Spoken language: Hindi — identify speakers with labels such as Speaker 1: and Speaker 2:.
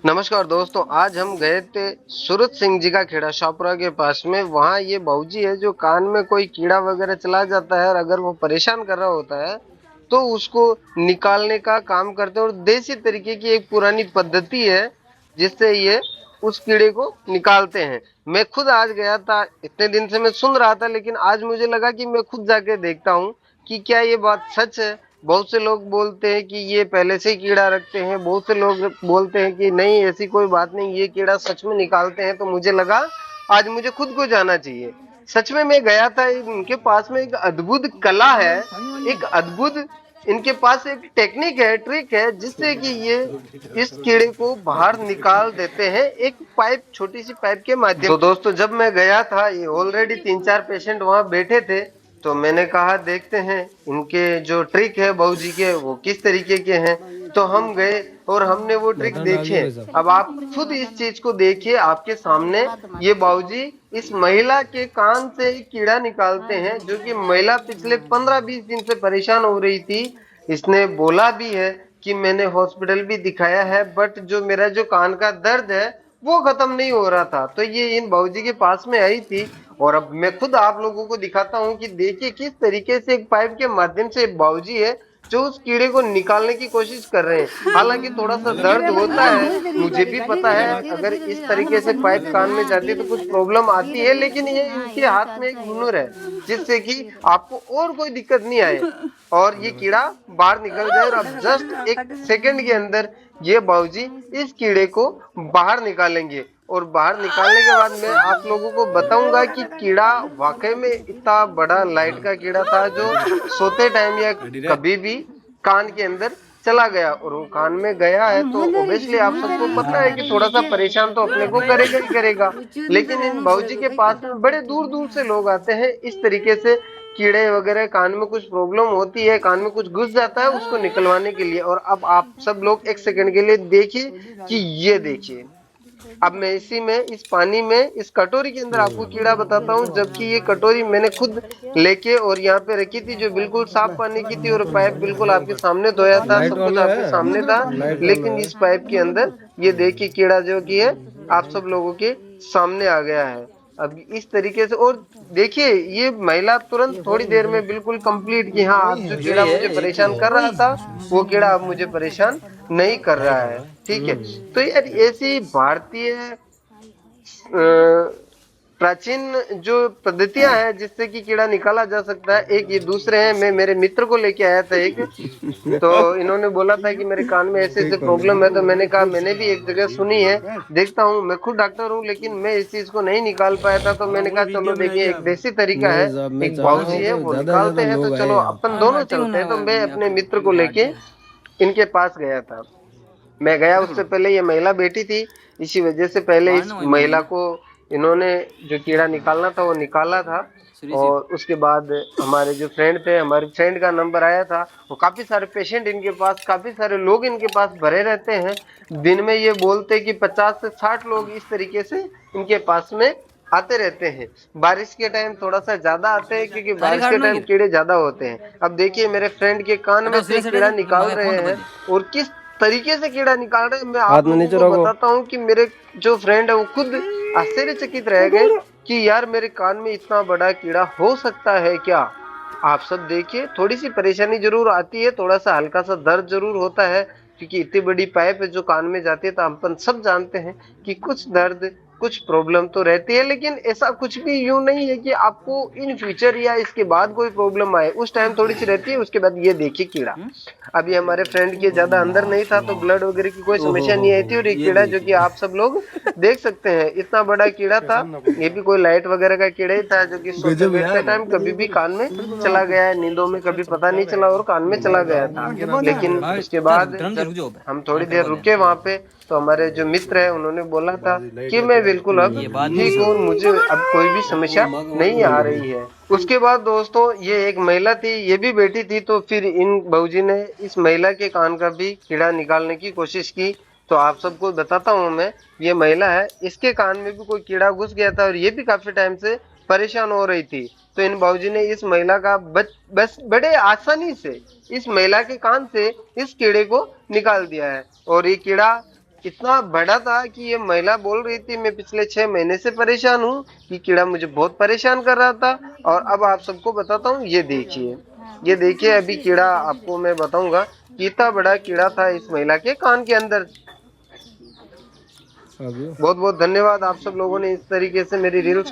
Speaker 1: नमस्कार दोस्तों, आज हम गए थे सूरत सिंह जी का खेड़ा शाहपुरा के पास में। वहाँ ये बाबूजी है जो कान में कोई कीड़ा वगैरह चला जाता है और अगर वो परेशान कर रहा होता है तो उसको निकालने का काम करते हैं। और देसी तरीके की एक पुरानी पद्धति है जिससे ये उस कीड़े को निकालते हैं। मैं खुद आज गया था, इतने दिन से मैं सुन रहा था लेकिन आज मुझे लगा कि मैं खुद जाके देखता हूँ कि क्या ये बात सच है। बहुत से लोग बोलते हैं कि ये पहले से ही कीड़ा रखते हैं, बहुत से लोग बोलते हैं कि नहीं ऐसी कोई बात नहीं, ये कीड़ा सच में निकालते हैं। तो मुझे लगा आज मुझे खुद को जाना चाहिए। सच में मैं गया था, इनके पास में एक अद्भुत कला है, एक अद्भुत इनके पास एक टेक्निक है, ट्रिक है, जिससे कि ये इस कीड़े को बाहर निकाल देते हैं एक पाइप, छोटी सी पाइप के माध्यम। तो दोस्तों जब मैं गया था, ये ऑलरेडी 3-4 पेशेंट वहां बैठे थे। तो मैंने कहा देखते हैं इनके जो ट्रिक है बाबूजी के वो किस तरीके के हैं। तो हम गए और हमने वो ट्रिक देखे। अब आप खुद इस चीज को देखिए, आपके सामने ये बाबूजी इस महिला के कान से एक कीड़ा निकालते हैं, जो कि महिला पिछले 15-20 दिन से परेशान हो रही थी। इसने बोला भी है कि मैंने हॉस्पिटल भी दिखाया है बट जो मेरा जो कान का दर्द है वो खत्म नहीं हो रहा था। तो ये इन बाबूजी के पास में आई थी और अब मैं खुद आप लोगों को दिखाता हूँ कि देखिए किस तरीके से एक पाइप के माध्यम से बाबूजी है जो उस कीड़े को निकालने की कोशिश कर रहे हैं। हालांकि थोड़ा सा दर्द होता है, मुझे भी पता है, अगर इस तरीके से पाइप कान में जाती है तो कुछ प्रॉब्लम आती है, लेकिन ये इनके हाथ में एक हुनर है जिससे कि आपको और कोई दिक्कत नहीं आए और ये कीड़ा बाहर निकल जाए। और अब जस्ट एक सेकंड के अंदर ये बाबूजी इस कीड़े को बाहर निकालेंगे और बाहर निकालने के बाद मैं आप लोगों को बताऊंगा कि कीड़ा वाकई में इतना बड़ा लाइट का कीड़ा था जो सोते टाइम या कभी भी कान के अंदर चला गया। और वो कान में गया है तो ऑब्वियसली आप सबको पता है कि थोड़ा सा परेशान तो अपने को करेगा ही करेगा। लेकिन इन बाबूजी के पास में बड़े दूर दूर से लोग आते हैं इस तरीके से कीड़े वगैरह, कान में कुछ प्रॉब्लम होती है, कान में कुछ घुस जाता है, उसको निकलवाने के लिए। और अब आप सब लोग एक सेकंड के लिए देखिए कि ये देखिए, अब मैं इसी में इस पानी में इस कटोरी के अंदर आपको कीड़ा बताता हूँ, जबकि ये कटोरी मैंने खुद लेके और यहाँ पे रखी थी जो बिल्कुल साफ पानी की थी और पाइप बिल्कुल आपके सामने धोया था, सब कुछ आपके सामने था। लेकिन इस पाइप के अंदर ये देखिए कीड़ा जो कि है आप सब लोगों के सामने आ गया है। अब इस तरीके से और देखिए ये महिला तुरंत थोड़ी देर में बिल्कुल कंप्लीट कि हाँ अब जो कीड़ा मुझे परेशान कर रहा था वो कीड़ा अब मुझे परेशान नहीं कर रहा है। ठीक है, तो यार ऐसी भारतीय प्राचीन जो पद्धतियां हैं जिससे कि कीड़ा निकाला जा सकता है, एक ये दूसरे हैं। मैं मेरे मित्र को लेके आया था एक, तो इन्होंने बोला था कि मेरे कान में ऐसे ऐसे प्रॉब्लम है। तो मैंने कहा मैंने भी एक जगह सुनी है, देखता हूँ। मैं खुद डॉक्टर हूँ लेकिन मैं इस चीज को नहीं निकाल पाया था। तो मैंने कहा चलो देखिए एक देसी तरीका है, एक बाबूजी है वो निकालते हैं, तो चलो अपन दोनों चलते हैं। तो मैं अपने मित्र को लेके इनके पास गया था। मैं गया उससे पहले ये महिला बैठी थी, इसी वजह से पहले इस महिला को इन्होंने जो कीड़ा निकालना था वो निकाला था। और उसके बाद हमारे जो फ्रेंड थे, हमारे फ्रेंड का नंबर आया था। वो काफी सारे पेशेंट इनके पास, काफी सारे लोग इनके पास भरे रहते हैं। दिन में ये बोलते कि 50 से 60 लोग इस तरीके से इनके पास में आते रहते हैं। बारिश के टाइम थोड़ा सा ज्यादा आते हैं क्योंकि बारिश के टाइम कीड़े ज्यादा होते हैं। अब देखिए मेरे फ्रेंड के कान में से कीड़ा निकाल रहे हैं और किस तरीके से कीड़ा निकाल रहे हैं मैं आप लोगों को बताता हूँ कि मेरे जो फ्रेंड है वो खुद आश्चर्यचकित रह गए कि यार मेरे कान में इतना बड़ा कीड़ा हो सकता है क्या। आप सब देखिए, थोड़ी सी परेशानी जरूर आती है, थोड़ा सा हल्का सा दर्द जरूर होता है क्योंकि इतनी बड़ी पाइप है जो कान में जाती है। तो अपन सब जानते हैं कि कुछ दर्द, कुछ प्रॉब्लम तो रहती है, लेकिन ऐसा कुछ भी यूं नहीं है कि आपको इन फ्यूचर या इसके बाद कोई प्रॉब्लम आए। उस टाइम थोड़ी सी रहती है, उसके बाद ये देखिए कीड़ा। अभी हमारे फ्रेंड के ज्यादा अंदर नहीं था तो ब्लड वगैरह की कोई समस्या नहीं आई थी। और ये कीड़ा जो कि आप सब लोग देख सकते हैं इतना बड़ा कीड़ा था, ये भी कोई लाइट वगैरह का कीड़ा ही था जो कि सोते बैठते टाइम कभी भी कान में चला गया है, नींदों में कभी पता नहीं चला और कान में चला गया था। लेकिन उसके बाद जब हम थोड़ी देर रुके वहां पे तो हमारे जो मित्र है उन्होंने बोला था कि मैं बिल्कुल अब ठीक हूँ, मुझे अब कोई भी समस्या नहीं आ रही है। उसके बाद दोस्तों ये एक महिला थी, ये भी बैठी थी। तो फिर इन बाबूजी ने इस महिला के कान का भी कीड़ा निकालने की कोशिश की। तो आप सबको बताता हूँ मैं, ये महिला है, इसके कान में भी कोई कीड़ा घुस गया था और ये भी काफी टाइम से परेशान हो रही थी। तो इन बाबूजी ने इस महिला का बस बड़े आसानी से इस महिला के कान से इस कीड़े को निकाल दिया है। और ये कीड़ा इतना बड़ा था कि ये महिला बोल रही थी मैं पिछले 6 महीने से परेशान हूँ, ये कीड़ा मुझे बहुत परेशान कर रहा था। और अब आप सबको बताता हूँ, ये देखिए अभी कीड़ा आपको मैं बताऊंगा कितना बड़ा कीड़ा था इस महिला के कान के अंदर। बहुत बहुत धन्यवाद आप सब लोगों ने इस तरीके से मेरी रील्स